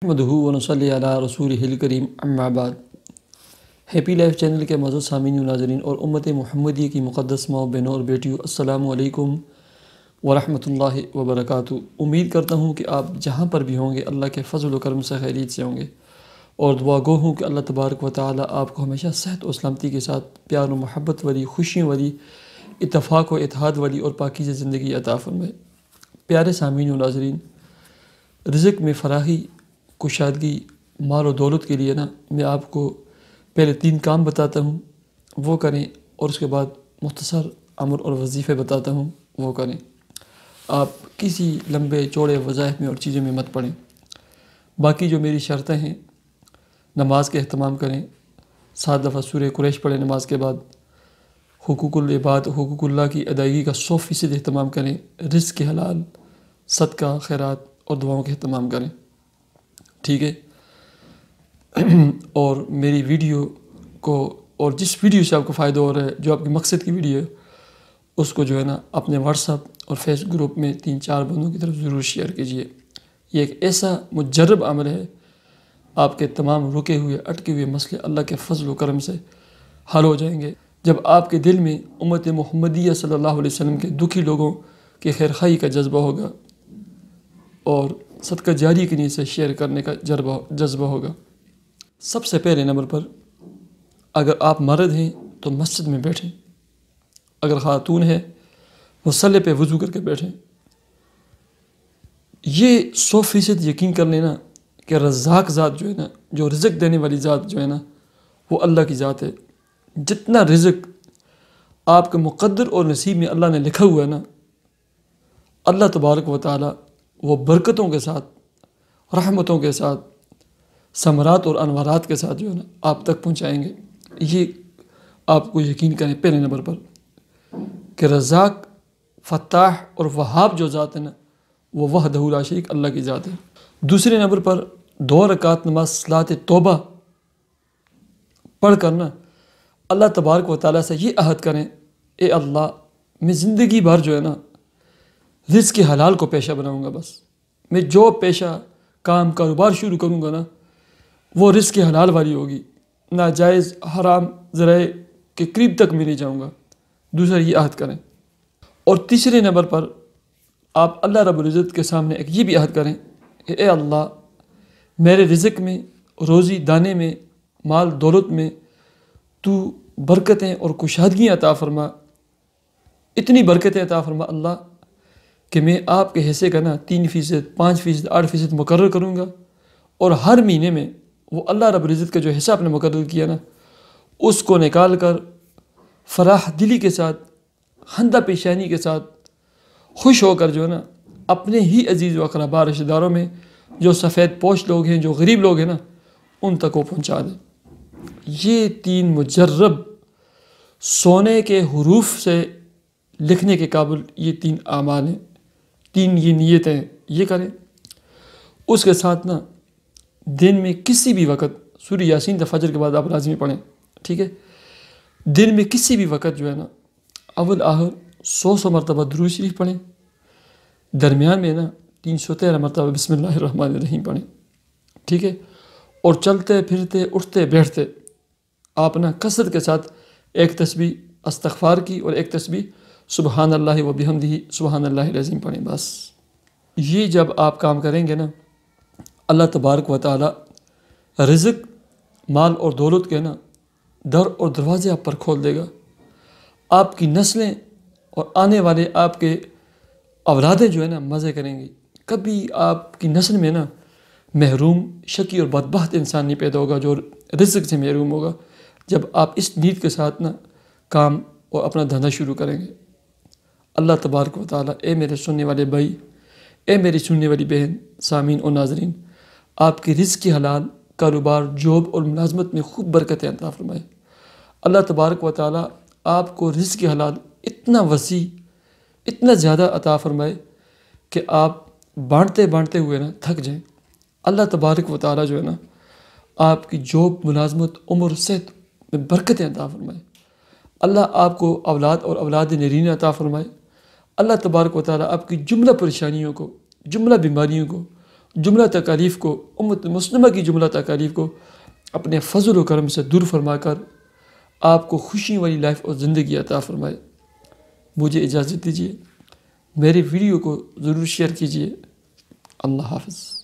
نحمدہ و نصلی علی رسولہ الکریم اما بعد۔ ہیپی لائف چینل کے معزز سامعین و ناظرین اور امت محمدیہ کی مقدس ماؤں بہنوں اور بیٹیوں، السلام علیکم ورحمۃ اللہ وبرکاتہ۔ امید کرتا ہوں کہ آپ جہاں پر بھی ہوں گے اللہ کے فضل و کرم سے خیریت سے ہوں گے، اور دعا گو ہوں کہ اللہ تبارک و تعالی آپ کو ہمیشہ صحت و سلامتی کے ساتھ پیار و محبت والی، خوشیوں والی، اتفاق و اتحاد والی اور پاکیزہ زندگی عطا فرمائے۔ پیارے سامعین و ناظرین، رزق میں فراخی، کشادگی، مال و دولت کے لیے میں آپ کو پہلے 3 کام بتاتا ہوں، وہ کریں، اور اس کے بعد مختصر امر اور وظیفے بتاتا ہوں، وہ کریں۔ آپ کسی لمبے چوڑے وظائف میں اور چیزوں میں مت پڑیں۔ باقی جو میری شرطیں ہیں، نماز کے اہتمام کریں، 7 دفعہ سورہ قریش پڑھیں نماز کے بعد، حقوق العباد، حقوق اللہ کی ادائیگی کا 100% اہتمام کریں، رزق کے حلال، صدقہ، خیرات اور دعاؤں کے اہتمام کریں، ٹھیک ہے؟ اور میری ویڈیو کو، اور جس ویڈیو سے آپ کو فائدہ ہو رہا ہے، جو آپ کے مقصد کی ویڈیو ہے، اس کو اپنے واٹس ایپ اور فیس گروپ میں 3-4 بندوں کی طرف ضرور شیئر کیجیے۔ یہ ایک ایسا مجرب عمل ہے، آپ کے تمام رکے ہوئے، اٹکے ہوئے مسئلے اللہ کے فضل و کرم سے حل ہو جائیں گے۔ جب آپ کے دل میں امت محمدیہ صلی اللہ علیہ وسلم کے دکھی لوگوں کے خیرخواہی کا جذبہ ہوگا، اور صدقہ جاری کی نیت سے شیئر کرنے کا جذبہ ہوگا۔ سب سے پہلے نمبر پر، اگر آپ مرد ہیں تو مسجد میں بیٹھیں، اگر خاتون ہے مصلی پہ وضو کر کے بیٹھیں۔ یہ 100% یقین کر لینا کہ رزاق ذات جو رزق دینے والی ذات وہ اللہ کی ذات ہے۔ جتنا رزق آپ کے مقدر اور نصیب میں اللہ نے لکھا ہوا ہے اللہ تبارک و تعالی وہ برکتوں کے ساتھ، رحمتوں کے ساتھ، ثمرات اور انوارات کے ساتھ آپ تک پہنچائیں گے۔ یہ آپ کو یقین کریں پہلے نمبر پر کہ رزاق، فتاح اور وہاب جو ذات ہے وہ وحدہ لا شریک اللہ کی ذات ہے۔ دوسرے نمبر پر 2 رکعت نماز صلاۃ توبہ پڑھ کر اللہ تبارک و تعالیٰ سے یہ عہد کریں، اے اللہ، میں زندگی بھر رزق کے حلال کو پیشہ بناؤں گا۔ بس میں جو پیشہ، کام، کاروبار شروع کروں گا وہ رزق کے حلال والی ہوگی، ناجائز حرام ذرائع کے قریب تک میں نہیں جاؤں گا۔ دوسرا یہ عہد کریں۔ اور تیسرے نمبر پر آپ اللہ رب العزت کے سامنے ایک یہ بھی عہد کریں کہ اے اللہ، میرے رزق میں، روزی دانے میں، مال دولت میں تو برکتیں اور کشادگیاں عطا فرما، اتنی برکتیں عطا فرما اللہ کہ میں آپ کے حصے کا 3%، 5%، 8% مقرر کروں گا، اور ہر مہینے میں وہ اللہ رب العزت کا جو حصہ آپ نے مقرر کیا اس کو نکال کر فراح دلی کے ساتھ، خندہ پیشانی کے ساتھ، خوش ہو کر اپنے ہی عزیز و اقربا، رشتہ داروں میں جو سفید پوش لوگ ہیں، جو غریب لوگ ہیں ان تک وہ پہنچا دیں۔ یہ 3 مجرب، سونے کے حروف سے لکھنے کے قابل یہ 3 اعمال ہیں، 3 یہ نیتیں ہیں، یہ کریں۔ اس کے ساتھ دن میں کسی بھی وقت سورہ یاسین فجر کے بعد آپ لازمی پڑھیں، ٹھیک ہے؟ دن میں کسی بھی وقت اول آخر 100 مرتبہ درود شریف پڑھیں، درمیان میں 313 مرتبہ بسم اللہ الرحمن الرحیم پڑھیں، ٹھیک ہے؟ اور چلتے پھرتے، اٹھتے بیٹھتے آپ کثرت کے ساتھ ایک تسبیح استغفار کی اور ایک تسبیح سبحان اللہ و بحمدہ سبحان اللہ العظیم پڑھیں۔ بس یہ جب آپ کام کریں گے اللہ تبارک و تعالی رزق، مال اور دولت کے در اور دروازے آپ پر کھول دے گا۔ آپ کی نسلیں اور آنے والے آپ کے اولادیں مزے کریں گی۔ کبھی آپ کی نسل میں محروم، شقی اور بدبخت انسان نہیں پیدا ہوگا جو رزق سے محروم ہوگا، جب آپ اس نیت کے ساتھ کام اور اپنا دھندہ شروع کریں گے۔ اللہ تبارک و تعالی، اے میرے سننے والے بھائی، اے میری سننے والی بہن، سامعین اور ناظرین، آپ کے رزق کی حلال، کاروبار، جاب اور ملازمت میں خوب برکتیں عطا فرمائے۔ اللہ تبارک و تعالی آپ کو رزق کی حلال اتنا وسیع، اتنا زیادہ عطا فرمائے کہ آپ بانٹتے بانٹتے ہوئے تھک جائیں۔ اللہ تبارک و تعالی آپ کی جاب، ملازمت، عمر، صحت میں برکتیں عطا فرمائے۔ اللہ آپ کو اولاد اور اولاد نرین عطا فرمائے۔ اللہ تبارک و تعالی آپ کی جملہ پریشانیوں کو، جملہ بیماریوں کو جملہ تکالیف کو، امت مسلمہ کی جملہ تکالیف کو اپنے فضل و کرم سے دور فرما کر آپ کو خوشی والی لائف اور زندگی عطا فرمائے۔ مجھے اجازت دیجیے، میرے ویڈیو کو ضرور شیئر کیجیے۔ اللہ حافظ۔